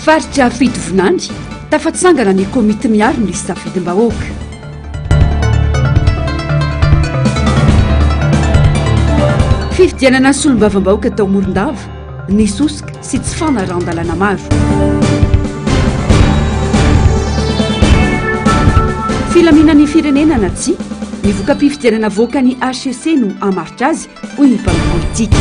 faritra fitovinandry tafatsangana ny komity miaro ny lisy safidim-bahoaka. Fifidianana solombavam-bahoaka tao Morondava nisosika sy tsy fanaran-dalana maro. Filaminan'ny firenena na tsy nivoaka mpifidianana voaka ny HCC no hamaritra azy hoy ny mpanao politika.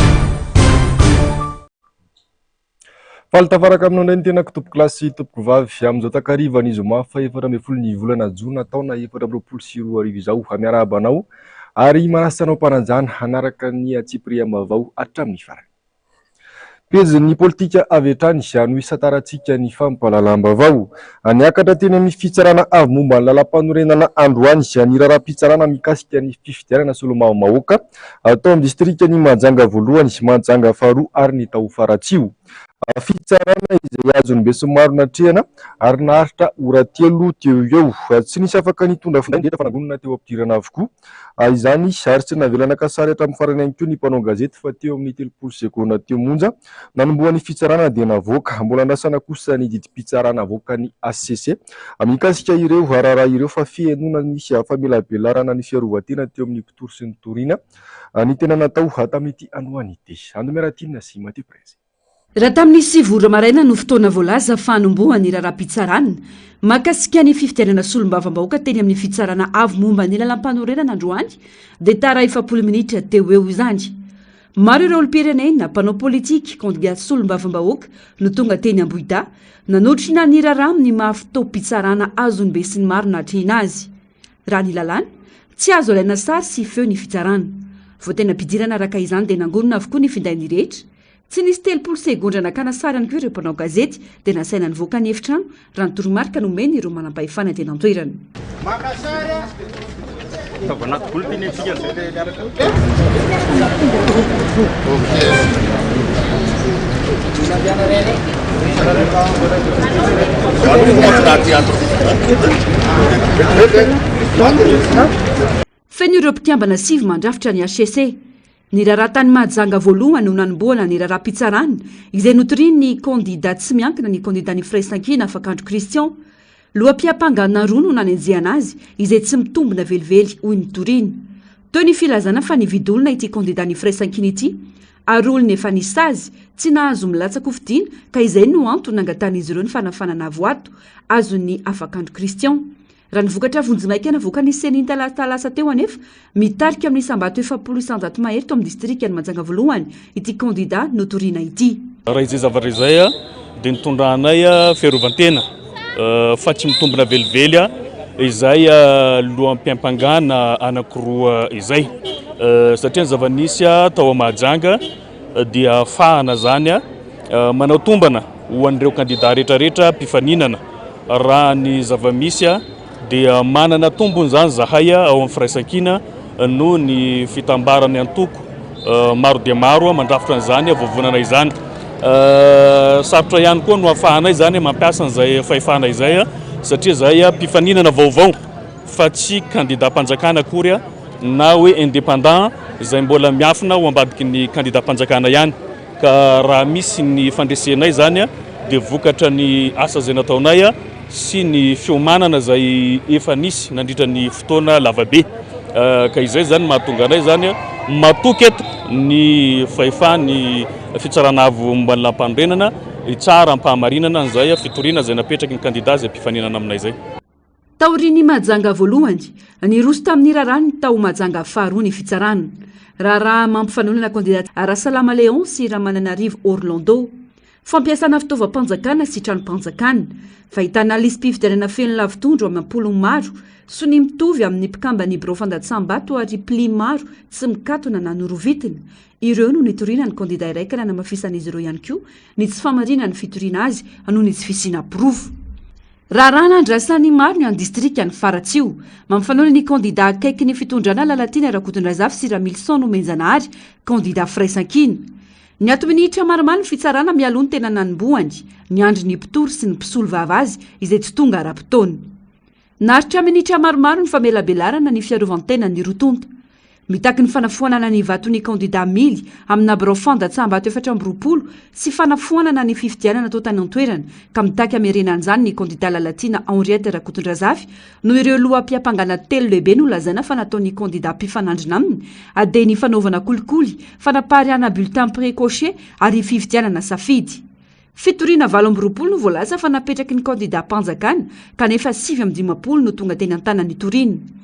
Faltafaraka aminao indray ny tenako tompoko lasy tompoko vavy amin'izao takariva ny zoma fa 14 volana Jona taona 2024 izao amiarabanao ary manasanao mpananjana hanaraka ny atsipria mavao hatramin'ny farany. Pezin'ny politika avy hatrany no isataratsika ny fampalalam-bavao aniakatra teny amin'ny fitsarana avy momba ny lalam-panorenana androany ny raharaham-pitsarana mikasika ny fifidianana solombavam-bahoaka atao amin'ny distrikany Mahajanga voalohany, Mahajanga faharoa ary ny tao Faratsio. Fitsarana izay azony Besimaro natrehana ary naharitra ora 3 teo eo. Tsy nisy afaka nitondra finday fanagonana teo ampidirana avokoa. Izany ary tsy navelana kasary hatramin'ny farany ihany koa ny mpanao gazety fa teo amin'ny 30 sekondra teo monja nanombohan'ny fitsarana dia navoaka. Mbola andrasana kosa ny didim-pitsarana avoaka ny HCC mikasika ireo raharaha ireo fa fihainoana nisy famelabelarana ny fiarovan-tena teo amin'ny mpitory sy ny toriana ny tena natao tamin'ity androany ity. Andomeratina sy Mathieu Prez. Raha tamin'ny 7 ora maraina no fotoana voalaza fanombohan'ny raharaham-pitsarana makasika ny fifidianana solombavam-bahoaka teny amin'ny fitsarana avy momba ny lalam-panorenana androany dia tara 40 minitra teo eo izany. Maro ireo olom-pirenena mpanao politika kandidaty solombavam-bahoaka no tonga teny Ambohida nanotrina ny raharaha amin'ny mahavitao-pitsarana azony be sy ny maro natrehina azy. Raha ny lalàna tsy azo alaina sary sy feo ny fitsarana. Vao tena mpidirana araka izany dia nangonina avokoa ny findainy rehetra. Tsy nisy 30 segondra nakana sary ihany koa ireo mpanao gazety dia nasaina nivoaka ny efitrano raha ny toromarika nomeny ireo manam-pahefana teny an-toerana. Feno ireo mpikambana sivy mandrafitra ny HCC. Ny raharahantany Mahajanga voalohany no nanombohana ny raharaham-pitsarana izay notoriany ny kandidaty tsy miankina ny kandidaty Fraisankina Afakandro Christian. Lohampiampanganana roa no nanenjehana azy izay tsy mitombina velively hoy ny toriany. Teo ny filazana fa nividolona ity kandidaty Fraisankina ity ary olony efa nisy azy tsy nahazo milatsaka hofidiana ka izay no antony nangatan'izy ireo ny fanafanana voato azon'ny Afakandro Christian. Raha ny vokatra vonjimaika navoaka ny seniny talasa teo anefa mitarika amin'ny sambato 700 mahery teo amin'ny distrikany Mahajanga voalohany ity kandidaty notoriana ity. Raha izay zavatra izay dia nitondranay fiarovan-tena fa tsy mitombina velively izay loham-piampangana anankiroa izay satria ny zava-nisy tao Mahajanga dia fahana zany manao tombana ho an'ireo kandidaty rehetrarehetra mpifaninana raha ny zava-misy dia manana tombony zany zahay ao amin'ny Fraisankina no ny fitambarany antoko maro dia maro mandrafitra an'izany vovonana izany. Sarotra ihany koa no ahafahanay zany mampiasa an'izay fahefana izay satria zay mpifaninana vaovao fa tsy kandidat-mpanjakana akory na hoe indépendant izay mbola miafina ho ambadiky ny kandidat-mpanjakana ihany. Ka raha misy ny fandresenay zany dia vokatra ny asa izay nataonay sy ny fiomanana izay efa nisy nandritra ny fotoana lavabe. Ka izay zany mahatonga anay zany matoky eto ny fahefany fitsarana avy momba ny lampanorenana tsara ampahamarinana an'izay fitoriana izay napetraky ny kandidat izay mpifaninana aminay izay. Taoriany Mahajanga voalohany niroso tamin'ny raharaha ny tao Mahajanga faharoa ny fitsarana. Raharaha mampifanolana kandidaty Arasalama Léon sy Ramananarivo Orlando. Fampiasana fitaovam-panjakana sy tranom-panjakana. Fahitana lisy mpifidianana feno lavitondro amin'ny ampolony maro sy ny mitovy amin'ny mpikambany birao fandatsambato ary pli maro tsy mikatona na norovitina. Ireo no nitoriana ny kandidat iraikana namafisan'izy ireo ihany koa ny tsy famarina ny fitoriana azy noho ny tsy fisiana pirofo. Raharaha nandrasany maro ny amin'ny distrikany Faratsio mampifanolo ny kandidat akaiky ny fitondrana Lalatina Rakotondrazafy sy Ramilson Menjanahary kandidat Fraisankina. Ny ato minitra maromaro ny fitsarana mialoha ny tena nanombohany ny andry ny mpitory sy ny mpisolo vava azy izay tsy tonga ara-potoana. Naharitra minitra maromaro ny famelabelarana ny fiarovan-tena ny rotonta. mitaky ny fanafoanana ny vatony kandida mily amina brofanda tsambato 420 sy fanafoanana ny fifidianana atao tany antoerana ka mitaky amerenan'izany ny kandida lalatina Henriette Rakotondrazafy no ireo loha-piampangana telo lehibe no lazaina fa nataon'ny kandida mpifanandrina aminy ade ny fanaovana kolikoly fanapariana bulletin précoché ary fifidianana safidy fitoriana 20 no voalaza fa napetraky ny kandida mpanjakana kanefa 5 no tonga teny an-tanany toriny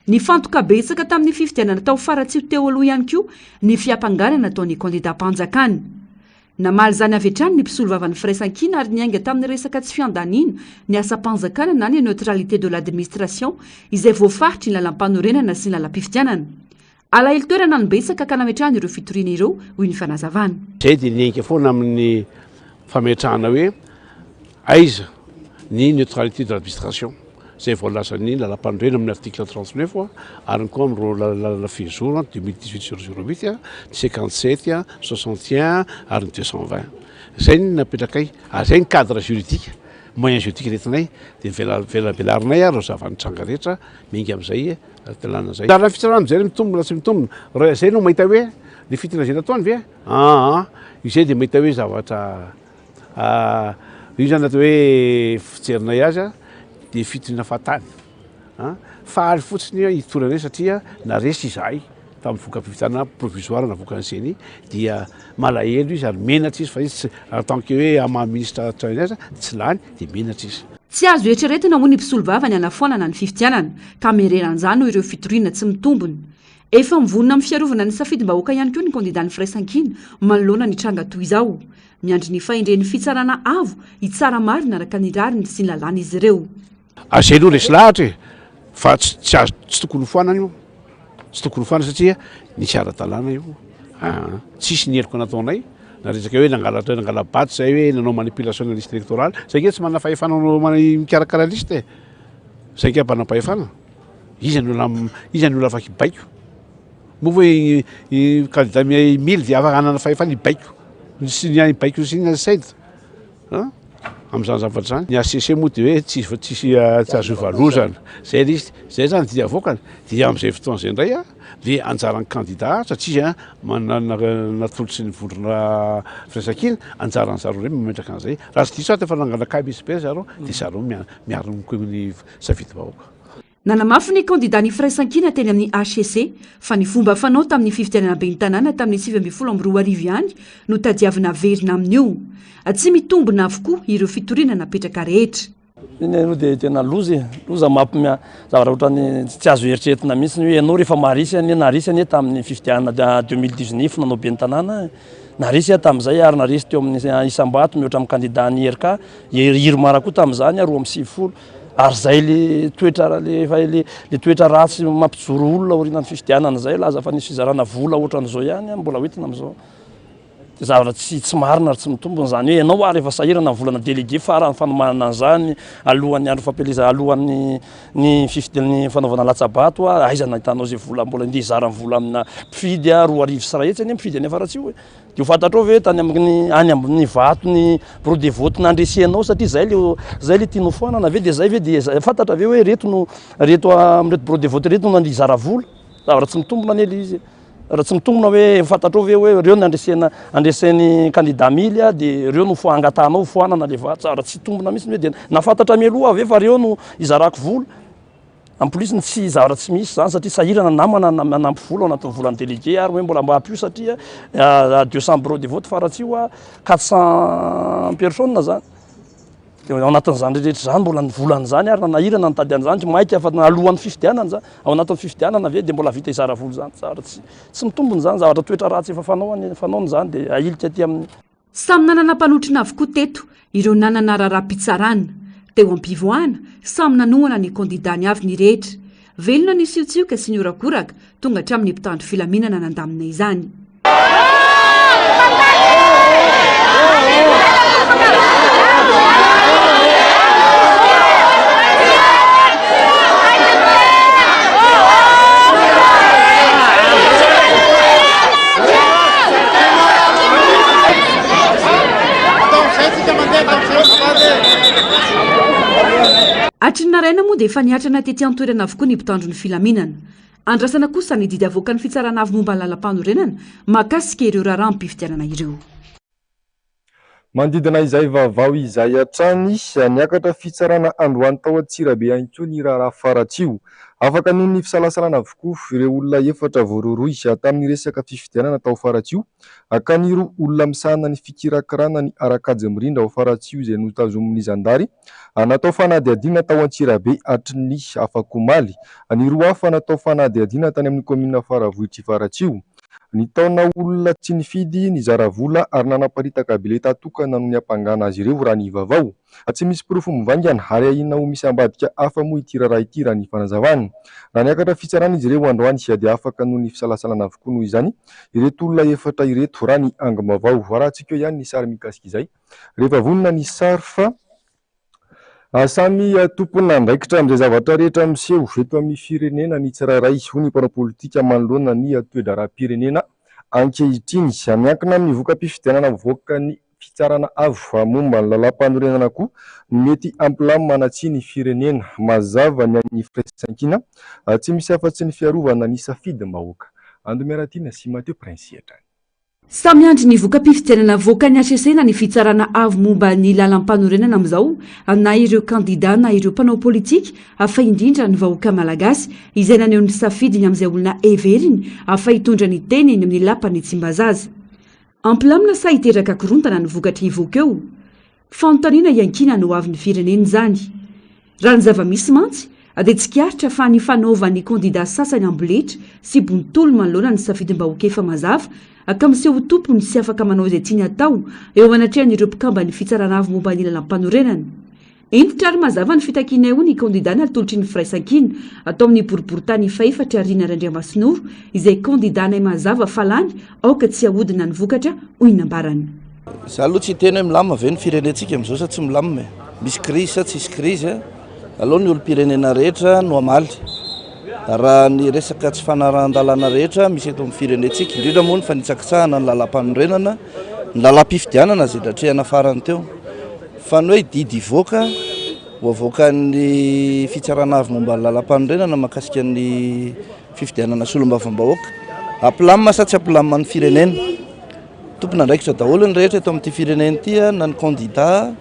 ny fantoka betsaka tamin'ny fifidianana tao faratsio teo aloha ihany koa ny fiampangarana ataon'ny kandida mpanjakana namaly zany avy hatrany ny mpisolo vavan'ny firaisan-kina ary niainga tamin'ny resaka tsy fiandaniana ny asa mpanjakana na ny neutralité de l'administration izay voafaritry ny lalam-panorenana sy ny lalam-pifidianana alahelo toerana ny betsaka ka nametrahany ireo fitoriana ireo hoy ny fanazavana zay dia niainga foana amin'ny fametrahana hoe aiza ny neutralité de l'administration zay voalazany lalam-panorenana amin'ny article 39 ary koa am'ro la fizoro 2018 57 61 ary ny 220 zay ny napetrakay zay ny cadre juridique moyen juridique retinay dia velavelarina ro zavanitranga rehetra mingy am'izay talana zay dara fitsarana am'zay mitombona sy mitombona zay no mahita hoe le fitina zay nataony ve izay dia mahita hoe zavatra io zany atao hoe fijerinay azy dia fitirina fatany fahaly fotsiny hitorana satria naresy izahay tamin'ny voka-pifidianana provisoire navoaka an'izany dia malahelo izy ary menatra izy fa izy en tant que hoe amaministre trany aza tsy lany dia menatra izy tsy azo eritreretina moa ny mpisolo vava ny anafoanana ny fifidianana ka merenan'izany no ireo fitoriana tsy mitombony efa mivonona amin'ny fiarovana ny safidy-bahoaka ihany koa ny kandida ny firaisan-kina manoloana ny tranga toy izao miandry ny fahendren'ny fitsarana avo hitsara marina araka ny rariny sy ny lalàna izy ireo azay aloha resy lahatra e fa tsy tokony hofoanana io tsy tokony hofoana satria nisy ara-dalàna io tsisy nieriko nataonay na resaka hoe nangala baty zay hoe nanao manipulation na liste électorale zay nge tsy manana fahefana mikarakara liste zay nge mpanam-pahefana izy ny olona afaky baiko moa hoe candidat mily dia afaka anana fahefana ibaiko sy ny baiko sy ny saida am'izany zavatra zany ny ACC moa dia hoe tsisy azo ivalozana zay izy zay zany dia avoakany dia am'izay fotoana zay indray dia anjaran'ny candidat satria natolotsy ny vondrona firaisan-kina anjaran'ny zareo reny mametraka an'izay raha sy diso efa nangalakaby izy be zareo dia zareo miaro ny safidy-bahoaka nanamafy ny kandida ny firaisan-kina teny amin'ny HCC fa ny fomba fanao tamin'ny fifidianana be ny tanàna tamin'ny 2012 ihany no tadiavina verina amin'io tsy mitombona avokoa ireo fitoriana napetraka rehetra iny aloha dia tena loza mampimia zavatra ohatrany tsy azo eritreretina mihitsy hoe ianao rehefa marisy narisy anie tamin'ny fifidianana 2019 nanao be ny tanàna narisy tamin'izay ary narisy teo amin'ny isam-bato mihoatra amin'ny kandida ny RK hiromara koa tamin'izany roa amby 90 ary zay le toetra ratsy mampijoro olona orinan'ny fifidianana zay laza fa nisy fizarana vola ohatran'izao ihany mbola hoentina amin'izao zavatra tsy marina ary tsy mitombona zany hoe ianao ary efa sahirana volana délégué farany fanomanana an'izany alohan'ny andro fampeleza alohan'ny ny fanaovana latsabato aiza nahitanao zay vola mbola ndeha hizarany vola amina mpifidy 2 sy rahetsy any mpifidy any afaratsy hoe dia hofantatrao ve tany any amin'ny vato ny bureau de vote nandresianao satria zay le tianao foanana ve dia zay ve dia fantatra ve hoe reto amin'reto bureau de vote reto no hizara vola zavatra tsy mitombona anie izy raha tsy mitombona hoe fantatrao ve hoe reo andresen'ny candidat mily dia reo no angatanao foanana le vatsara tsy tombona mihitsy hoe dia nafantatra mialoha ve fa reo no hizarako vola en plus ny tsy zavatra tsy misy zany satria sahirana namana manampy vola ao anatin'ny volany délégué ary hoe mbola mbampio satria 200 bureau de vote faratsio 400 personnes zany ao anatin'izany rehetra zany mbola ny volan'izany ary nanahirana nitady an'izany tsy maika fa alohan'ny fifidianana zany ao anatin'ny fifidianana ve dia mbola vita hizara vola zany zavatra tsy mitombony zany zavatra toetra ratsy efa fanaony zany dia ahilika aty amin'ny samy nanana mpanotrina avokoa teto ireo nanana raraham-pitsarana teo am-pivoana samy nanohana ny kandidany avy ny rehetra velona ny siontsioka sy ny orakoraka tonga hatramin'ny mpitandro filaminana nandamina izany atriny naraina moa dia efa niatrana tetỳ antoerana avokoa ny mpitandro ny filaminana andrasana kosa ny didy avoaka ny fitsarana avy momba ny lalam-panorenana mahakasika ireo raharaha mpifidianana ireo. Mandidina izay vaovao izay hatrany niakatra fitsarana androany tao Antsirabe ihany koa ny raharaha Faratsio. Afaka noho ny fisalasalana avokoa ireo olona efatra voaroroy tamin'ny resaka fifidianana tao Faratsio. Akan'ireo olona misahana ny fikirakirana ny arakajy mirindra ao Faratsio izay notazomin'ny zandary. Natao fanadihadiana tao Antsirabe hatry ny Afakomaly. Ny roa hafa natao fanadihadiana tany amin'ny komina Faravohitry Faratsio. Ny taona olona tsy nifidy ny zaravola ary nanaparitaka bileta tokana noho ny ampangana azy ireo raha ny vaovao. Tsy misy pirofo mivangana ary ahina ho misy ambadika hafa moa ity raharaha ity raha ny fanazavany. Raha niakatra fitsarana izy ireo androany dia afaka noho ny fisalasalana avokoa noho izany ireto olona efatra ireto raha ny angom-baovao. Raha tsika ihany ny sary mikasika izay rehefa vonona ny sary fa samy tompony andraikitra amin'izay zavatra rehetra miseho eto amin'ny firenena ny tsirairay ho ny parapolitika manoloana ny toe-daram-pirenena ankehitriny. Miankina amin'ny voka-pifidianana voaka ny fitsarana avo momba ny lalam-panorenana koa mety ampilamina tsy ny firenena mazava ny an'ny firaisankina tsy misy afa-tsy ny fiarovana ny safidy-mbahoaka. Andomiaratiana sy Mateo Prinsiatra. Samy andry ny voka-pifidianana voaka ny HCC na ny fitsarana avo momba ny lalam-panorenana amin'izao na ireo kandida na ireo mpanao politika afa indrindra ny vahoaka malagasy izay naneho ny safidiny amin'izay olona everiny afa hitondra ny teniny amin'ny lapany tsimbazaza. Ampilamina sa hiteraka korontana ny vokatra ivoaka eo. Fanontaniana iankina no avy ny firenena izany. Raha ny zava-misy mantsy dia tsikaritra fa ny fanaovan'ny kandida sasany amboletra sy bontolo manoloana ny safidim-bahoaka efa mazava ka miseho tompony sy afaka manao izay tiany atao eo anatrehan'ireo mpikamba ny fitsarana avy momba ny lalam-panorenana. Entitra ary mazava ny fitakiana eo ny kandida natolotry ny firaisankina atao amin'ny boriboritany faefatra Riana Randriamasinoro izay kandida nay mazava falany aoka tsy ahodina ny vokatra hoy nambarany. Za aloha tsy tena hoe milamina ve ny firenentsika amin'izao sa tsy milamina. Misy krizy sa tsisy krizy aloha ny olo-pirenena rehetra no amaly. Raha ny resaka tsy fanarahana-dalàna rehetra misy eto amin'ny firenentsika indrindra moa ny fanitsakitsahana ny lalam-panorenana ny lalam-pifidianana izay dratrehana farany teo. Fa ny hoe didy ivoaka ho avoakan'ny fitsarana avy momba ny lalam-panorenana mahakasika ny fifidianana solombavam-bahoaka ampilamina sa tsy ampilamina ny firenena. Tompona andraikitra daholo ny rehetra eto amin'ity firenena ity na ny kandida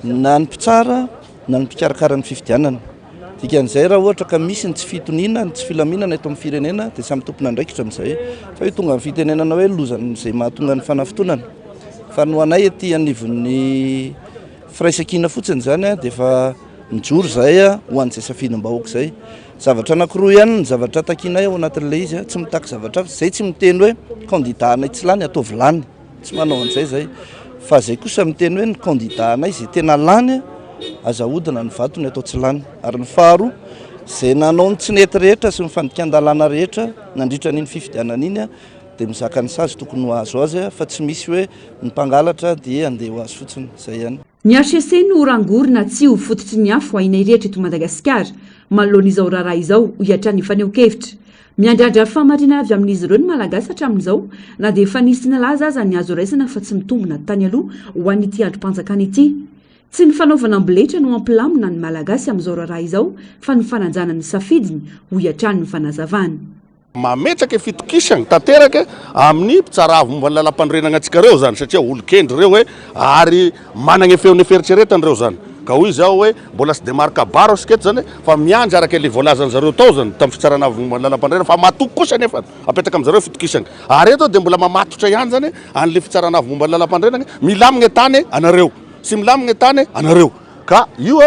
na ny mpitsara na ny mpikarakara ny fifidianana. Dikan'izay raha ohatra ka misy ny tsy fitoniana ny tsy filaminana eto amin'ny firenena dia samy tompona andraikitra amin'izay fa hoe tonga amin'ny fitenenana hoe lozana izay mahatonga ny fanafitonana. Fa no anay ety anivon'ny firaisankina fotsiny zany dia efa mijoro zay ho an'izay safidim-bahoaka zay. Zavatra anankiroa ihany ny zavatra takinay ao anatin'ilay izy tsy mitaky zavatra zay tsy miteny hoe kandida anay tsy lany atao vilany tsy manao an'izay zay fa zay kosa miteny hoe ny kandida anay izay tena lany azahodina ny vatony atao tsy lany. Ary ny faharoa izay nanao ny tsy nety rehetra sy mifandikan-dalàna rehetra nandritra n'iny fifidianana iny dia mizaka ny sazy tokony ho azo azy fa tsy misy hoe ny mpangalatra dia andeha ho azy fotsiny zay ihany. Ny HCC no rangorina tsy ho fototry ny afo hainay rehetra eto Madagasikara manoloan'izao raharaha izao hiatrany faneho-kevitra. Miandrandra famarinana avy amin'izy ireo ny malagasy hatramin'izao na dia efa nisy nalaza aza ny azo raisina fa tsy mitombina tany aloha ho an'ity androm-panjakana ity. Tsy ny fanaovana amboletra no ampilamina ny malagasy amin'izao raharaha izao fa ny fananjana ny safidiny ho hiatrany ny fanazavany. Mametraka fitokisana tanteraka amin'ny mpitsara avy momba ny lalam-panorenana antsika reo zany satria olo-kendry reo hoe ary manana feony fieritreretany reo zany ka hoy izao hoe mbola tsy de marika baro asika eto zany fa miandry araka le voalazany zareo tao zany tamin'ny fitsarana avy momba ny lalam-panorenana fa matoko kosa nefa apetraka amin'izareo fitokisana ary eto dia mbola mamatotra ihany zany an'le fitsarana avy momba ny lalam-panorenana milamina tany anareo sy milamina tany anareo ka io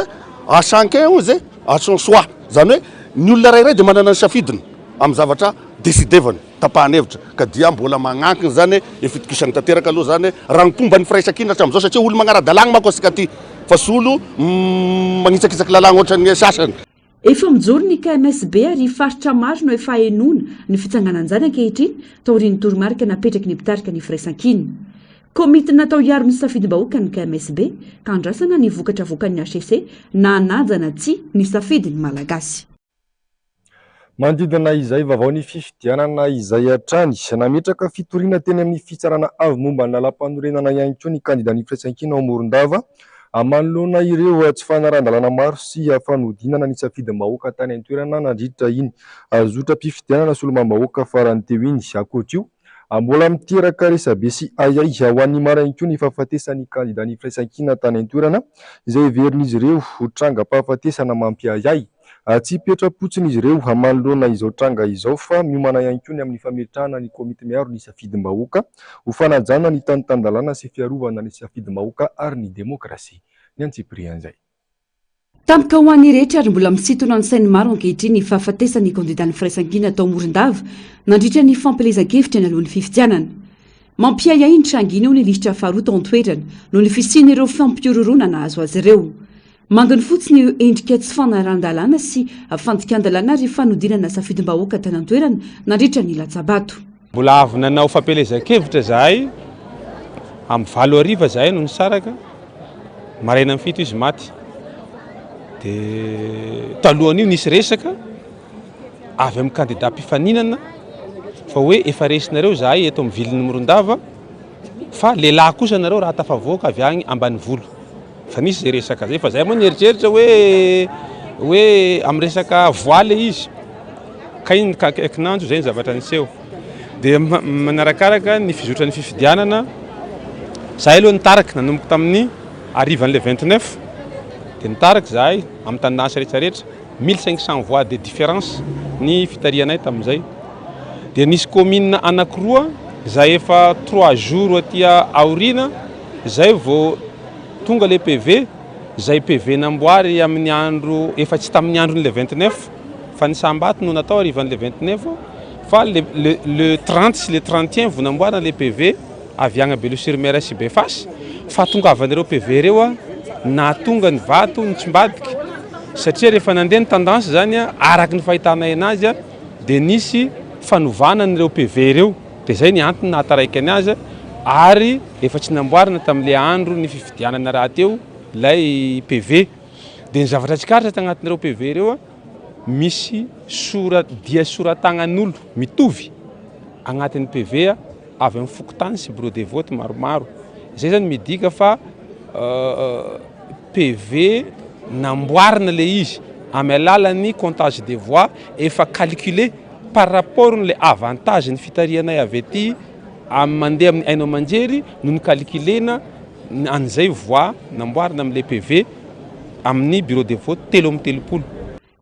asanke izy asansoa zany hoe ny olona rairay dia manana ny safidiny amin'ny zavatra desidevany tapahany-hevitra ka dia mbola magnankiny zany fitokisana tanteraka aloha zany raha ny tomba ny firaisankina hatramin'izao satria olo magnara-dalàna manko asika aty fa sy olo magnitsakitsaky lalàna ohatra ny sasany. Efa mijoro ny KMSB ary faritra maro no efa henoina ny fitsanganan'izany ankehitriny taorian'ny toromarika napetraky ny mpitarika ny firaisankina. Komity natao hiaro ny safidim-bahoaka ny KMSB ka andrasana ny vokatra voakan'ny HCC na anajana tsy ny safidiny malagasy. Mandidina izay vaovao ny fifidianana izay hatrany nametraka fitoriana teny amin'ny fitsarana avy momba ny lalam-panorenana ihany koa ny kandida ny firaisankina ao Morondava amanoloana ireo tsy fanaran-dalàna maro sy fanodinana ny safidim-bahoaka tany an-toerana nandritra iny azotra mpifidianana solomam-bahoaka farany teo iny. Ankoatra io, mbola miteraka resabe sy ayay ho an'ny maraina koa ny fahafatesany kandida ny firaisan-kina tany an-toerana izay heverin'izy ireo ho tranga-pahafatesana mampiayay. Tsy petra-potsiny izy ireo manoloana izao tranga izao fa miomana ihany koa ny amin'ny fametrahana ny komity miaro ny safidim-bahoaka ho fanajana ny tanitandalàna sy fiarovana ny safidim-bahoaka ary ny demokrasia. Ny antsiprian'izay. Tampoka ho an'ny rehetra ary mbola misintona ny sainy maro ankehitriny ny fahafatesany kandidan'ny firaisan-kina tao Morondava nandritra ny fampilezan-kevitra ny alohan'ny fifidianana. Mampiayay ny trangina eo ny lisitra faharoa tao an-toerana noho ny fisian'ireo fampiororona nahazo azy ireo. Manginy fotsiny io endrika tsy fanaran-dalàna sy fandikan-dalàna ary fanodinana safidim-bahoaka tany an-toerana nandritra ny latsabato. Mbola avy nanao fampilezan-kevitra zahay amin'ny 7 ariva zahay no nisaraka maraina amin'ny 7 izy maty. Dia talohan'io nisy resaka avy amin'ny candidat mpifaninana fa hoe efa resinareo zahay eto amin'ny vilin'ny Morondava fa lehilahy kosa nareo raha tafavoaka avy agny Ambanivolo. Fa nisy zay resaka zay fa zahay moa nieritreritra hoe amin'ny resaka voile izy ka iny kakinanjo zay ny zavatra niseho. Dia manarakaraka ny fizotran'ny fifidianana zahay aloha nitaraka nanomboka tamin'ny arivan'le 29 dia nitaraka zahay amin'ny tendance rehetrarehetra 1500 voix de différence ny fitarianay tamin'izay. Dia nisy commune anankiroa zay efa 3 jours aty aorina zay vao tonga le PV zay PV namboary amin'ny andro efa tsy tamin'ny andron'le 29 fa ny sambato no natao arivan'le 29 fa le 30 sy le 31 vao namboarina le PV avy agny Belosur-Mer sy Befasy fa tongavan'ireo PV reo na tonga ny vato ny tsimbadika satria rehefa nandeha ny tendance zany araky ny fahitanay anazy dia nisy fanovana n'ireo PV reo. Dia zay ny antony nahataraiky anazy ary efa tsy namboarina tamin'le andro ny fifidianana raha teo lay PV. Dia ny zavatra tsikaritra tagnatin'ireo PV reo misy dia soratagnan'olo mitovy agnatin'ny PV avy amin'ny fokotany sy bureau de vote maromaro. Zay zany midika fa PV namboarina le izy amin'ny alalan'ny comptage des voix efa calculé par rapport n'le avantage ny fitarianay avy ety mandeha amin'ny haino aman-jery no ny calculena an'izay voix namboarina amin'le PV amin'ny bureau de vote 3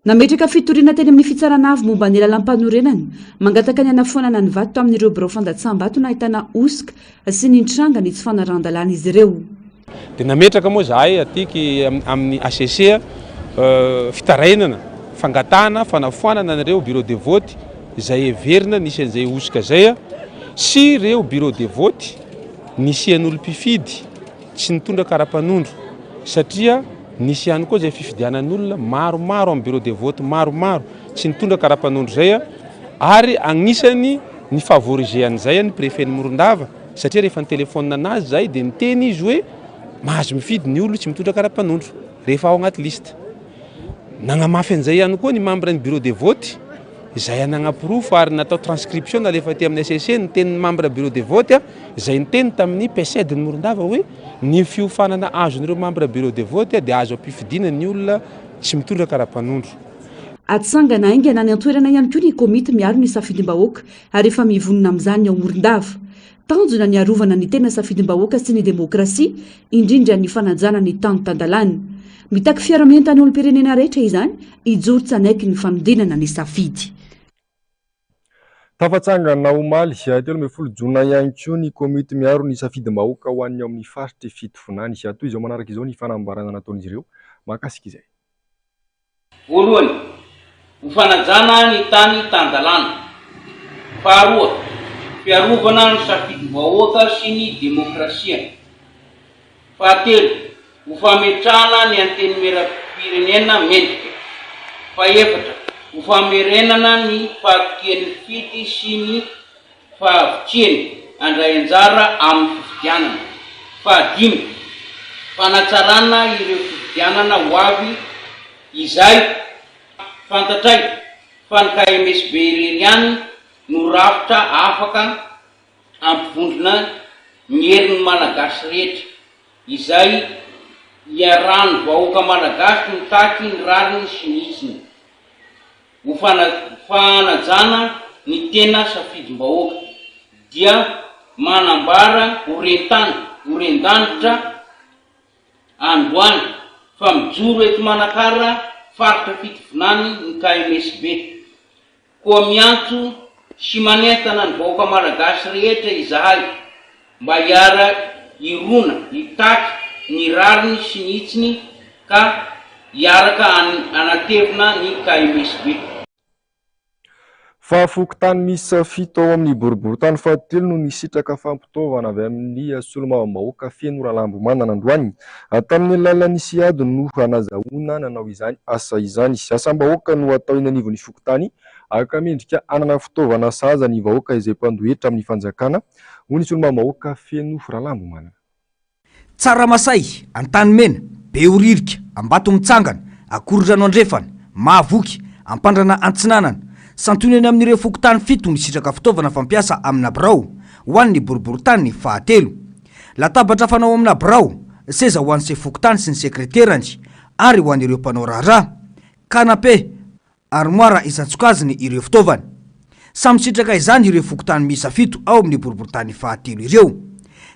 Nametraka fitoriana teny amin'ny fitsarana avy momba ny lalam-panorenany mangataka ny anafonana ny vato amin'ireo birao fandatsam-bato nahitana osika sy ny tranga ny tsy fanaran-dalàna izy ireo. Dia nametraka moa zahay atiky amin'ny ACC fitarainana fangatana fanafoanana an'ireo bureau de vote izay heverina nisy an'izay osika zay sy ireo bureau de vote nisy an'olo mpifidy tsy nitondra karapanondro satria nisy ihany koa zay fifidianan'olona maromaro amin'ny bureau de vote maromaro tsy nitondra karapanondro zay ary agnisany ny favorisean'izay ny préfet ny Morondava satria rehefa ny telefônina anazy zay dia niteny izy hoe mahazo mifidy ny olo tsy mitondra karapanondro rehefa ao agnaty lista. Nagnamafy an'izay ihany koa ny membre ny bureau de vote izay anagnaporofo ary natao transcription nalefa ty amin'ny SSC ny tenin'ny membre bureau de vote izay niteny tamin'ny PCD ny Morondava hoe ny fiofanana azon'ireo membre bureau de vote dia azo ampifidiana ny olona tsy mitondra karapanondro. Atsangana aingana ny antoerana ihany koa ny komity miaro ny safidim-bahoaka ary efa mivonona amin'izany ao Morondava. Tanjona ny arovana ny tena safidim-bahoaka sy ny demokrasia indrindra ny fanajana ny tanitandalàna. Mitaky fiarahamentany olom-pirenena rehetra izany ijoro tsanaiky ny fanodinana ny safidy. Tafatsangana omaly telo ambin'ny folo jona ihany koa ny komity miaro ny safidim-bahoaka ho an'ny amin'ny faritry fitofonany sy atoy izao manaraka izao ny fanambarana nataon'izy ireo mahakasika izay. Voalohany, ho fanajana ny tany tan-dalàna. Faharoa, fiarovana ny safidim-bahoaka sy ny demokrasia. Fahatelo, ho fametrahana ny antenimieram-pirenena mendrika. Fahaefatra, ho famerenana ny fahatokian'ny fity sy ny fahavitiany handray anjara amin'ny fifidianana. Fahadimy, fanatsarana ireo fifidianana ho avy izay fantatray fa ny KMSB irery ihany no rafitra afaka ampivondrona ny herin'ny malagasy rehetra izay iarahany vahoaka malagasy mitaky ny rariny sy nitsiny ho fanajana ny tena safidim-bahoaka dia manambara horen-danitra androany fa mijoro eto manakara faritra fitovinany ny KMSB koa miantso sy manentana ny vahoaka malagasy rehetra izahay mba hiara irona hitaky ny rariny sy nitsiny ka hiaraka anatevina ny KMSB. Fa fokontany misy fito ao amin'ny boriboritany fahatelo no nisitraka fampitaovana avy amin'ny solombavambahoaka feno Ralambomanana androany. Tamin'ny alalan'ny siady no hanazahoana nanao izany asa izany. Asam-bahoaka no atao eny anivon'ny fokontany aka mendrika anana fitaovana sahaza ny vahoaka izay mpandohetra amin'ny fanjakana ho ny solombavambahoaka feno Ralambomanana. Tsaramasay, Antanimena, Beoririka, Ambato Mitsangana, Akorondrano Andrefana, Mahavoky, Ampandrana Antsinanana, santoneny amin'ireo fokontany fito ny sitraka fitaovana fampiasa amina birao ho an'ny boriboritany fahatelo. Latabatra fanao amina birao, seza ho an'se fokontany sy ny sekreterany ary ho an'ireo mpanao raharaha, kanape, armoara isantsokaziny ireo fitaovana. Samy sitraka izany ireo fokontany miisa fito ao amin'ny boriboritany fahatelo ireo.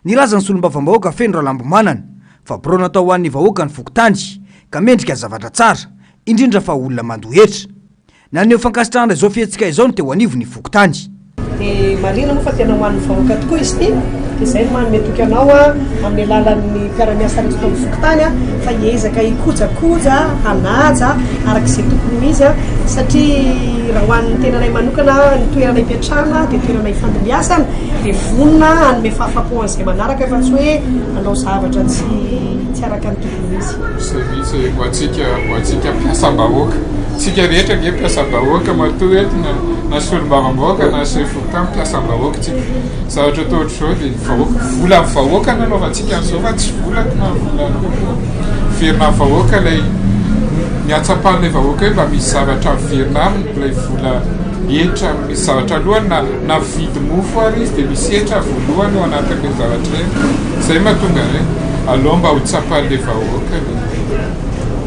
Nilaza ny solombavambahoaka feno Ralambomanana fa birao natao ho an'ny vahoaka ny fokontany ka mendrika zavatra tsara indrindra fa olona mandohetra. Naneo fankasitrahana izao fihetsika izao no teo anivony fokontany. Dia marina moa fa tena ho an'ny vahoaka tokoa izy ity. Dia izay no manome toky anao amin'ny alalan'ny mpiara-miasa rehetra tao amin'ny fokontany fa hiezaka hikojakoja, hanaja arak'izay tokony izy satria raha ho an'ny tenanay manokana ny toerana ipetrahana dia toerana ifandimbiasana dia vonona hanome fahafapo an'izay manaraka fa tsy hoe hanao zavatra tsy araka ny tokony izy. Service ho antsika mpiasam-bahoaka. Tsika rehetra nge mpiasam-bahoaka matoa eto na solombavambahoaka na se fokontany mpiasam-bahoaka tsika. Zavatra atao ohatr'izao dia vola amin'ny vahoaka nanaovantsika an'izao fa tsy vola na vola verina amin'ny vahoaka ilay miatsapan'ilay vahoaka hoe mba misy zavatra verina aminy ilay vola etra misy zavatra alohany na vidy mofo ary izy dia misy etra voalohany ao anatin'ilay zavatra reny. Izay mahatonga hoe aloha mba ho tsapan'ilay vahoaka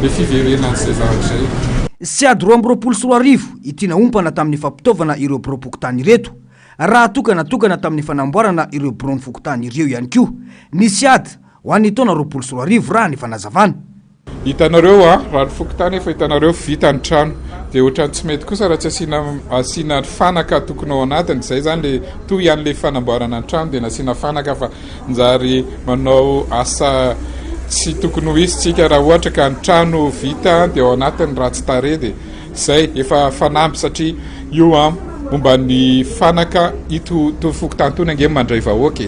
le fiverenan'izay zavatra zay. Siady 2024 itiana ompana tamin'ny fampitaovana ireo biro-pokotany ireto raha natokana tamin'ny fanamboarana ireo birony fokotany ireo ihany koa ny siady ho an'ny taona 2024 raha ny fanazavana. Hitanareo raha ny fokotany efa hitanareo vita ny trano dia ohatrany tsy mety kosa raha tsy asiana fanaka tokony ao anatiny. Izay zany le toy ihany fanamboarana ny trano dia nasiana fanaka fa njary manao asa tsy tokony ho izy tsika raha ohatra ka ny trano vita dia ao anatiny raha tsy tare dia izay efa fanampy satria io momba ny fanaka ito fokotany tony ange mandray vahoaka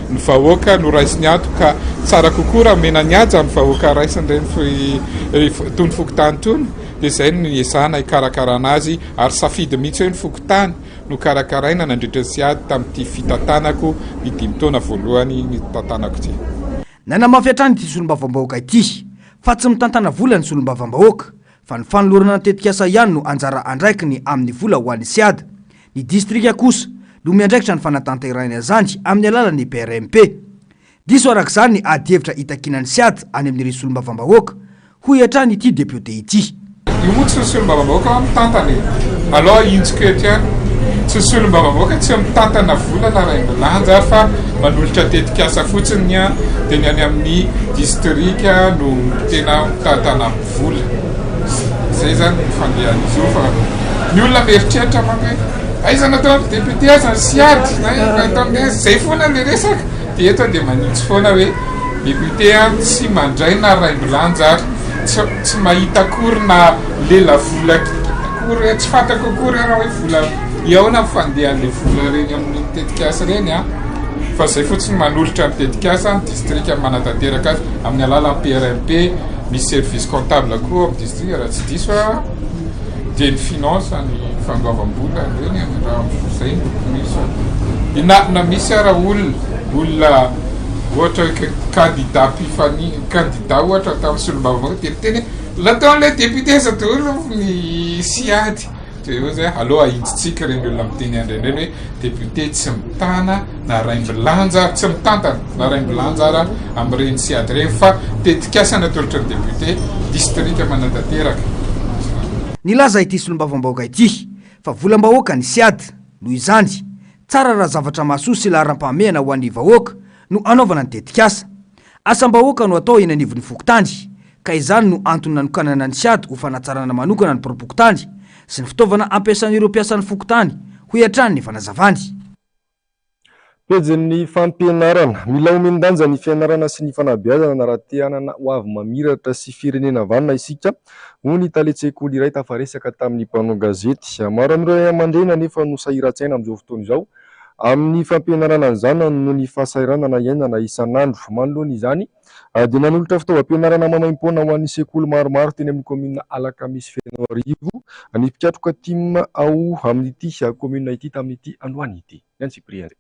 ny vahoaka no raisiny ato ka tsara kokoa raha mena ny aja amin'ny vahoaka raisiny reny tony fokotany tony dia izay no ezahana hikarakarana azy ary safidy mihitsy hoe ny fokotany no karakaraina nandritra sy ady tamin'ity fitantanako ny 5 taona voalohany ny tantanako ity. Nanamafy hatrany ity solombavambahoaka ity fa tsy mitantana vola ny solombavambahoaka fa ny fanolorana natetika asa ihany no anjara andraikiny amin'ny vola ho an'ny siada. Ny distrika kosa no miandraikitra ny fanatanterahina zany amin'ny alalan'ny PRMP. Diso arak'izany ny ady hevitra hitakinan'ny siada any amin'ireo solombavambahoaka hoy hatrany ity député ity. Io moa tsy solombavambahoaka mitantana aloha intsika eto ihany tsy solombavambahoaka tsy mitantana vola na raimbilanja fa manolotra tetika asa fotsiny dia ny any amin'ny distrika no tena mitantana vola. Izay zany mifandehany izy io fa ny olona mieritreritra mange aiza natao député aza ny siady na zay foana le resaka dia eto dia manintsy foana hoe député tsy mandray na raimbilanja ary tsy mahita akory na lela vola akory tsy fantako akory raha hoe vola iaona mifandehan'le vola reny amin'ny tetika asa reny fa zay fotsiny manolotra ny tetika asa ny distrika manatanteraka azy amin'ny alalan'ny PRMP misy service comptable koa amin'ny distrika raha tsy diso dia ny finance ny fangaovam-bola reny raha zay misy na misy ara olona ohatra candidat candidat ohatra tamin'ny solombavambahoaka dia teny lataon'ilay député satolo ny siady eo zay aloha ahitsitsika reny olona miteny andraindreny hoe député tsy mitana na raimbilanja tsy mitantana na raimbilanja ara amin'ireny siady reny fa tetikasana tolotra ny député distrika manatanteraka. Nilaza ity solombavam-bahoaka ity fa volam-bahoaka ny siady noho izany tsara raha zavatra mahasoa sy laharam-pahamehana ho an'ny vahoaka no anaovana ny tetikasa. Asam-bahoaka no atao eny anivon'ny fokotany ka izany no antony nanokanana ny siady ho fanatsarana manokana ny propokotany sy ny fitaovana ampiasan'ireo mpiasan'ny fokotany ho iatrany ny fanazavany. Pejin'ny fampianarana mila omendanja ny fianarana sy ny fanabeazana na raha te hanana ho avy mamiratra sy firenena vanina isika ho ny taletsekoly iray tafaresaka tamin'ny mpanao gazety. Maro amin'ireo ray aman-dreny nefa no sahiran-tsaina amin'izao fotoana izao amin'ny fampianarana izany no ny fahasahiranana iainana isan'andro. Manoloana izany dia nanolotra fitaovam-pianarana mamaim-poana ho an'ny sekoly maromaro teny amin'ny komina Alakamisy Fianararivo ny mpikatroka tim ao amin'ity komina ity tamin'ity androany ity. Antsipriary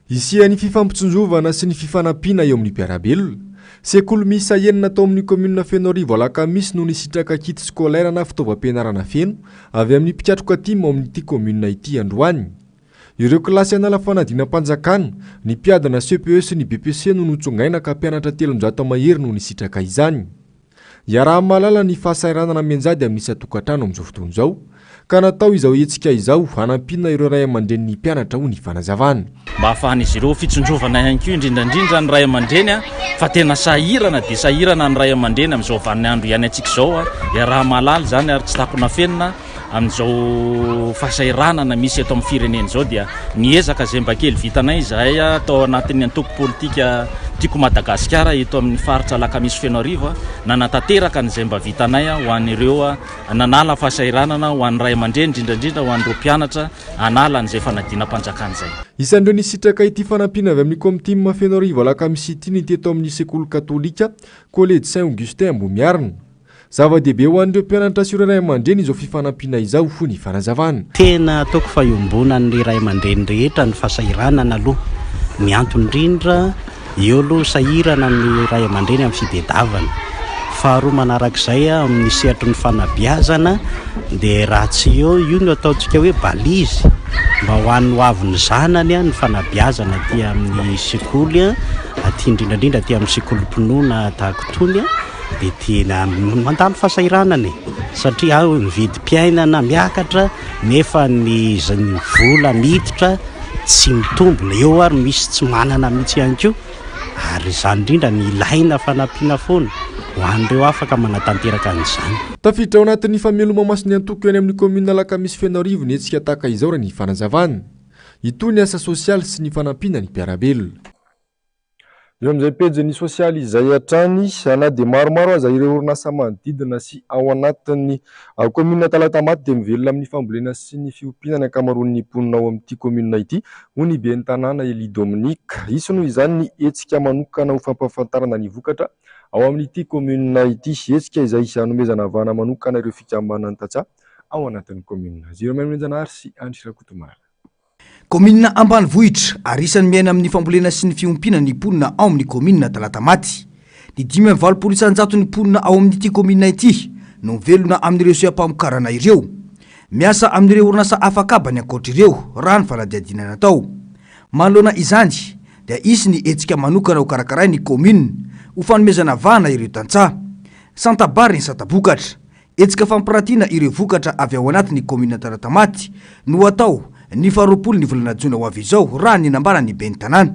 isian'ny fifampitsonjovana sy ny fifanampiana eo amin'ny mpiarabelona. Sekoly miisa enina tao amin'ny komina Fianararivo Alakamisy no nisitraka kit scolaire na fitaovam-pianarana feno avy amin'ny mpikatroka tim ao amin'ity komina ity androany. Ireo kilasy anala fanadinam-panjakana, ny mpiadana CPE sy ny BPC no notsongaina ka mpianatra 300 mahery no nisitraka izany. Iaraha-malala ny fahasahiranana menjady amin'ny isa-tokantrano amin'izao fotoana izao ka natao izao hetsika izao hanampiana ireo ray aman-dreny ny mpianatra ho ny fanazavana. Mba ahafahan'izy ireo fitsonjovana ihany koa indrindrandrindra ny ray aman-dreny fa tena sahirana dia sahirana ny ray aman-dreny amin'izao vaninandro ihany antsika izao iaraha-malala zany ary tsy takona fenina amin'izao fahasahiranana misy eto amin'ny firenena izao dia niezaka izay mba kely vitanay izahay atao anatin'ny antoko politika tiako Madagasikara eto amin'ny faritra Alakamisy Fianararivo nanatanteraka n'izay mba vitanay ho an'ireo nanala fahasahiranana ho an'ny ray aman-dreny indrindrandrindra ho an'ireo mpianatra hanala n'izay fanadinam-panjakana izay. Isan'ireo nisitraka ity fanampiana avy amin'ny komitima Fianararivo Alakamisy ity ny teto amin'ny sekoly katolika Collège Saint-Augustin Ambomiarina. Zava-dehibe ho an'ireo mpianatra sy ireo ray aman-dreny izao fifanampiana izao ho ny fanazavana. Tena ataoko faiombonan'ny ray aman-dreny rehetra ny fahasahiranana aloha. Ny antony indrindra eo aloha sahirana ny ray aman-dreny amin'ny fitediavana. Faharoa manarak'izay amin'ny sehatry ny fanabeazana dia raha tsy eo io no ataontsika hoe balizy mba ho an'ny hoavin'ny zanany ny fanabeazana aty amin'ny sekoly aty indrindrandrindra aty amin'ny sekolim-pinoana tahaka itony dia tena mandalo fahasahiranana satria aho mividim-piainana miakatra nefa ny vola miditra tsy mitombona eo ary misy tsy manana mihitsy ihany koa ary izany indrindra ny ilaina fanampiana foana ho an'ireo afaka manatanteraka an'izany. Tafiditra ao anatin'ny fameloma-masony antoko eny amin'ny komina Alakamisy Fianararivo ny hetsika tahaka izao raha ny fanazavana. Itony asa sosialy sy ny fanampiana ny mpiarabelona. Eo amin'izay pejin'ny sosialy izay hatrany na dia maromaro aza ireo orinasa manodidina sy ao anatin'ny komina Talatamaty dia mivelona amin'ny fambolena sy ny fiompiana ny ankamaroan'ny mponina ao amin'ity komina ity ho ny ben'ny tanàna Eli Dominika. Iso noho izany ny hetsika manokana ho fampahafantarana ny vokatra ao amin'ity komina ity, hetsika izay hanomezana vahana manokana ireo fikambanany tantsaha ao anatin'ny komina. Zero Menjanahary sy Andry Rakotomara. Komina Ambanivohitra ary isan'ny miaina amin'ny fambolena sy ny fiompiana ny mponina ao amin'ny komina Talatamaty. Ny 5.7 isanjato ny mponina ao amin'ity komina ity no mivelona amin'ireo sehampamokarana ireo. Miasa amin'ireo orinasa afakabany ankoatr'ireo raha ny fanadihadina natao. Manoloana izany dia isy ny hetsika manokana ho karakaray ny komina ho fanomezana vahana ireo tantsaha. Santabary ny satabokatra. Hetsika fampirantiana ireo vokatra avy ao anatin'ny komina Talatamaty no atao ny faharoapolo ny volana jona ho avy izao raha ny nambara ny ben'ny tanàna.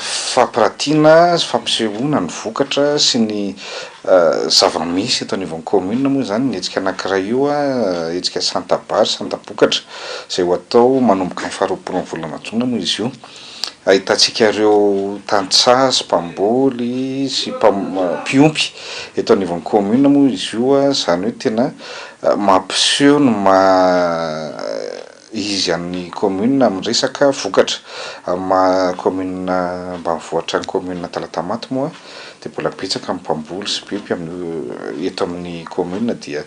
Fampirantiana sy fampisehoana ny vokatra sy ny zava-misy eto anivon'ny komina moa izany ny hetsika anankiray io hetsika santabary santabokatra izay ho atao manomboka ny faharoapolo ny volana jona moa izy io. Ahitantsika ireo tantsaha sy mpamboly sy mpiompy eto anivon'ny komina moa izy io izany hoe tena mampiseho no izy amin'ny komina amin'ny resaka vokatra. Komina ambanivohitra ny komina Talatamaty moa dia mbola betsaka amin'ny mpamboly sy mpiompy eto amin'ny komina dia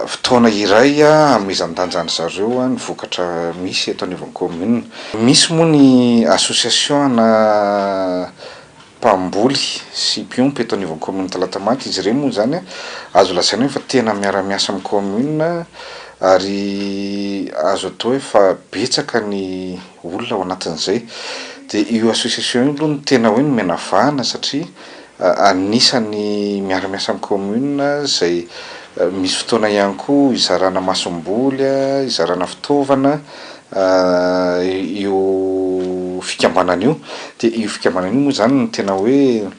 fotoana iray amezan-danjany zareo ny vokatra misy eto anivon'ny komina. Misy moa ny association na mpamboly sy mpiompy eto anivon'ny komina Talatamaty, izy ireny moa zany azo lazaina fa tena miara-miasa amin'ny komina ary azo atao hoe fa betsaka ny olona ao anatin'izay dia io association io aloha ny tena hoe nomenavahana satria anisany miara-miasa amin'ny commune izay misy fotoana ihany koa izarana masomboly izarana fitaovana io fikambanana io dia io fikambanana io moa zany no tena hoe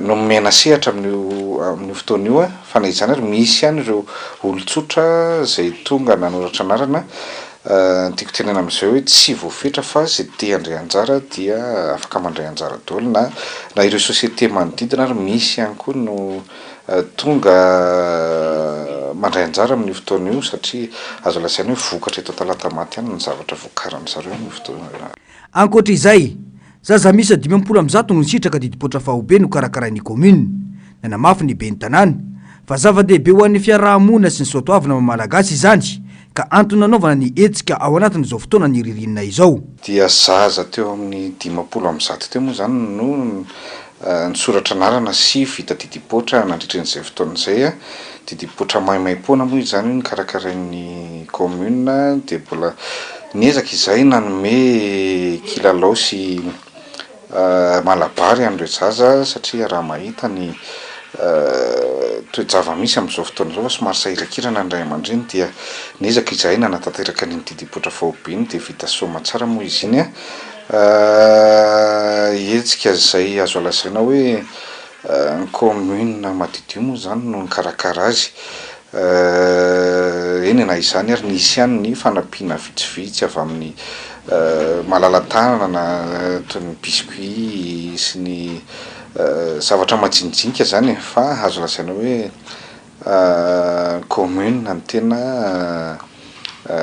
nomena sehatra amin'io fotoana io fa na izany ary misy ihany ireo olon-tsotra izay tonga nanoratra anarana tiako tenena amin'izay hoe tsy voafetra fa zay te handray anjara dia afaka mandray anjara daholo na ireo société manodidina ary misy ihany koa no tonga mandray anjara amin'ny fotoana io satria azo lasaina hoe vokatra eto talata maty ihany ny zavatra voakaran'ny zareo amin'ny fotoana. Ankoatra izay, zaza misy 500 no sitraka didipotra fahobe no karakarain'ny commune. Nanamafy ny ben'ny tanàna fa zava-dehibe ho an'ny fiarahamonina sy ny soatoavana malagasy izany ka antony nanaovana ny etsika ao anatin'izao fotoana ny ririnina izao. Dia zaza teo amin'ny 50 teo moa zany no nisoratra anarana sy vita didipotra nandritra n'izay fotoana izay didipotra maimaim-poana moa izany ny karakarain'ny commune dia mbola niezaka izay nanome kilalao sy malabary amin'ireo zaza satria raha mahita ny toe-java misy amin'izao fotoana izao fa somary sahirakirana ny ray aman-dreny dia niezaka izay nanatanteraka ny didipotra fahobeny dia vita soma tsara moa izy iny etsika izay azo lasaina hoe ny commune madidio moa zany no nikarakara azy eny na izany ary nisy ihany ny fanampiana vitsivitsy avy amin'ny malala-tanana toy ny biscuit sy ny zavatra majinijinika zany fa azo lasaina hoe commune ny tena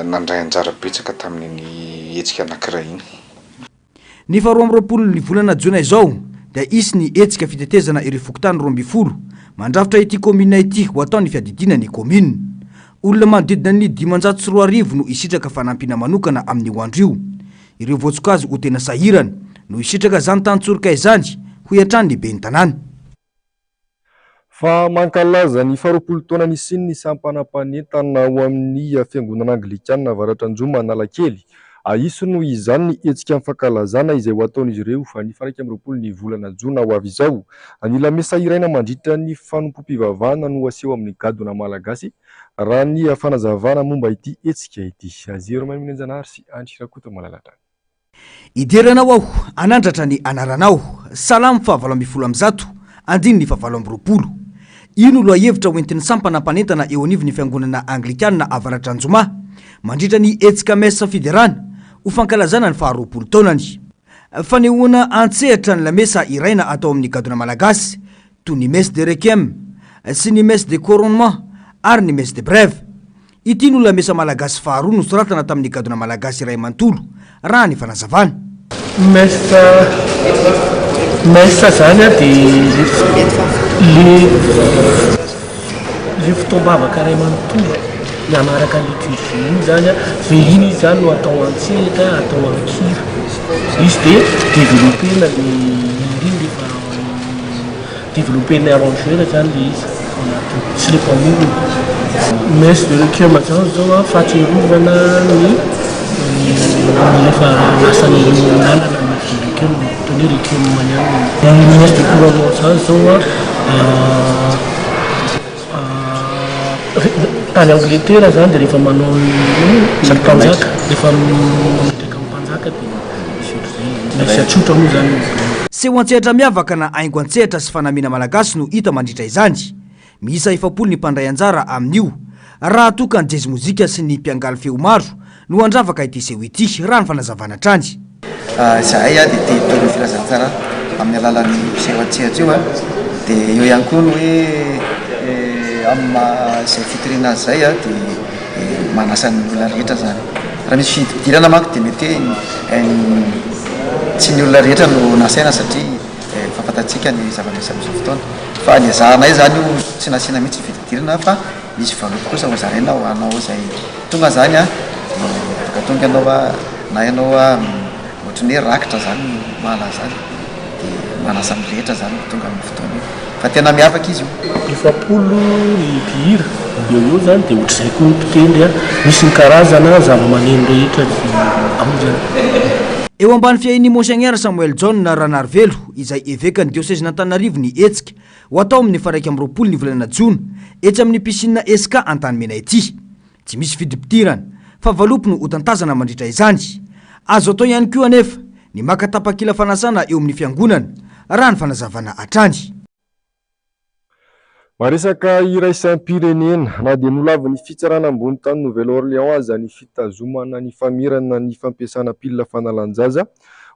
nandray anjara betsaka tamin'ny etsika anankiray iny. Ny 12 ny volana Jona izao dia isy ny etsika fitetezana ireo fokontany 12 mandrafitra ity commune ity ho atao ny fiadidina ny commune. Olona manodidina ny 540 no isitraka fanampina manokana amin'ny hoandrio. Ireo voatsokazy ho tena sahirana no isitraka zany tantsorika izany ho iantrany ny ben'ny tanàna. Fa mankalaza ny 20 taona nisiny ny sampanam-panentana ho amin'ny fiangonana anglikana avaratra Anjoma Analakely. Aiso no izany ny etsika amin'ny fankalazana izay ho ataon'izy ireo fa ny 20 ny volana Jona ho avy izao. Ny lamesa iraina mandritra ny fanompo-pivavahana no aseho amin'ny gadona malagasy raha ny fanazavana momba ity etsika ity. Azero Maiminianjanahary sy Antsirakota Malalatra. Idiranao aho anandratra ny anaranao salamo fa 7 andiny ny 7. Ino lo ahevitra hoentin'ny sampanam-panentana eo anivon'ny fiangonana anglikana avaratra Anjoma mandritra ny etsika mesa fiderana ho fankalazana ny 20 taonany. Fanehoana antsehatra ny lamesa iraina atao amin'ny gadona malagasy toy ny messe de requiem sy ny messe de couronnement ary ny messe de brève. Ity no lamesa malagasy 2 no soratana tamin'ny gadona malagasy iray mantolo raha ny fanazavana. Messa zany le fitombavaka iray manontolo mianaraka liturgie zany ve iny zany no atao antsehatra atao ankira izy dia développena le iny rehefa développena arrangeur zany le izy sy le mpamorona. Messe de requiem zany zao fahatsiarovana ny rehefa lasany lalana messe de requiem tony requiem maniana messe de couronnement zany zao tany Angleterre zany dia rehefa manao mpanjaka rehefa mametraka mpanjaka dia misy atsotra moa zany. Seho antsehatra miavaka na aingo antsehatra sy fanamina malagasy no hita mandritra izany. Miisa 70 ny mpandray anjara amin'io raha toka ny jazz mozika sy ny mpiangaly feo maro no andravaka ity seho ity raha ny fanazavana trany. Zahay dia te tony filazantsara amin'ny alalan'ny seho antsehatra io dia eo ihany koa no hoe amin'izay fitoriana zay dia manasan'ny olona rehetra zany. Raha misy fidirana manko dia mety tsy ny olona rehetra no nasaina satria fahafantatsika ny zava-misy amin'izao fotoana. Fa ny zahanay zany io tsy nasiana mihitsy fidirana fa misy valopy kosa ho zaraina ho anao izay tonga zany tonga ianao na ianao ohatran'ny hoe rakitra zany mahalaza azy manasa amin'ny rehetra zany tonga amin'ny fotoana fa tena miavaka izy io efapolo ny mpihira eo zany dia ohatr'izay koa mpitendry a misy ny karazana zava-maneno rehetra amizany. Eo ambany fiahiny Monseigneur Samuel John na Ranarvelo izay evekany diocèse n'Antananarivo ny etsika ho atao amin'ny 1 ny volana Jona etsy amin'ny piscine SK Antanimena ity. Tsy misy vidim-pidirana fa valopy no hotantazana mandritra izany. Azo atao ihany koa anefa ny maka tapakila fanasana eo amin'ny fiangonana raha ny fanazavana hatrany. Maresaka iraisampirenena na dia nolavy ny fitsarana ambony tany Nouvelle-Orléans aza ny fitazomana ny famirana ny fampiasana pilina fanalanjaza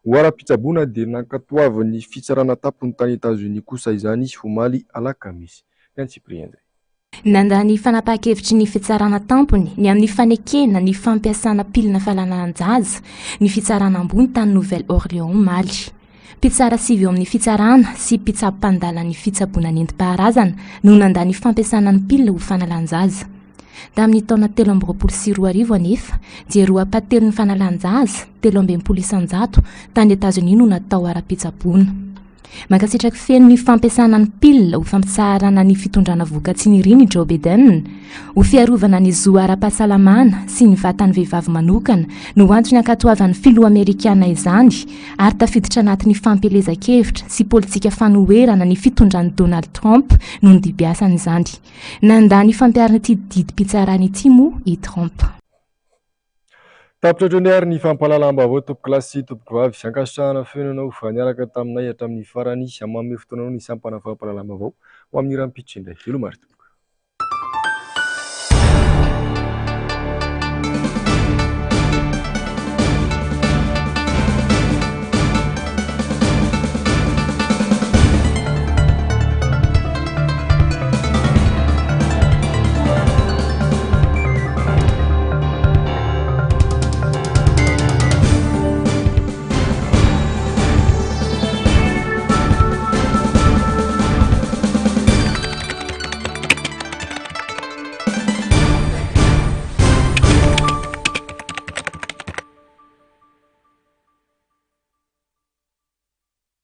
ho ara-pitsaboana dia nankatoavy ny fitsarana tampony tany États-Unis kosa izany omaly alakamisy. Nandany fanapaha-kevitry ny fitsarana tampony ny amin'ny fanekena ny fampiasana pilina fanalanjaza ny fitsarana ambony tany Nouvelle-Orléans omaly. Pitsara sivy eo amin'ny fitsarana sy pitsampandala ny fitsaboana nentim-paharazana no nandany fampiasana ny pilina ho fanalanjaza. Tamin'ny taona 2024 anefa dia roapatelo ny fanalanjaza 320 tany États-Unis no natao ara-pitsaboana. Mankasitraka feno ny fampiasana ny pilina ho fampitsarana ny fitondrana voka-tsy ny riny Joe Biden ho fiarovana ny zo ara-pahasalamana sy ny vatan'ny vehivavy manokana no antony ankatoavan'ny filoha Amerikana izany ary tafiditra anatin'ny fampelezan-kevitra sy politika fanoherana ny fitondran'ny Donald Trump no ny dibiasany izany. Nandany fampiarana ity didim-pitsarana ity moa i Trump. Tapitra trony ary ny fampalalam-baovao tompoko lahy sy tompoko vavy ankasitrahana fenanao fa niaraka taminay hatramin'ny farany amame fotoananao ny sampana fampalalam-baovao ho amin'ny rampitry indray. Elo marito.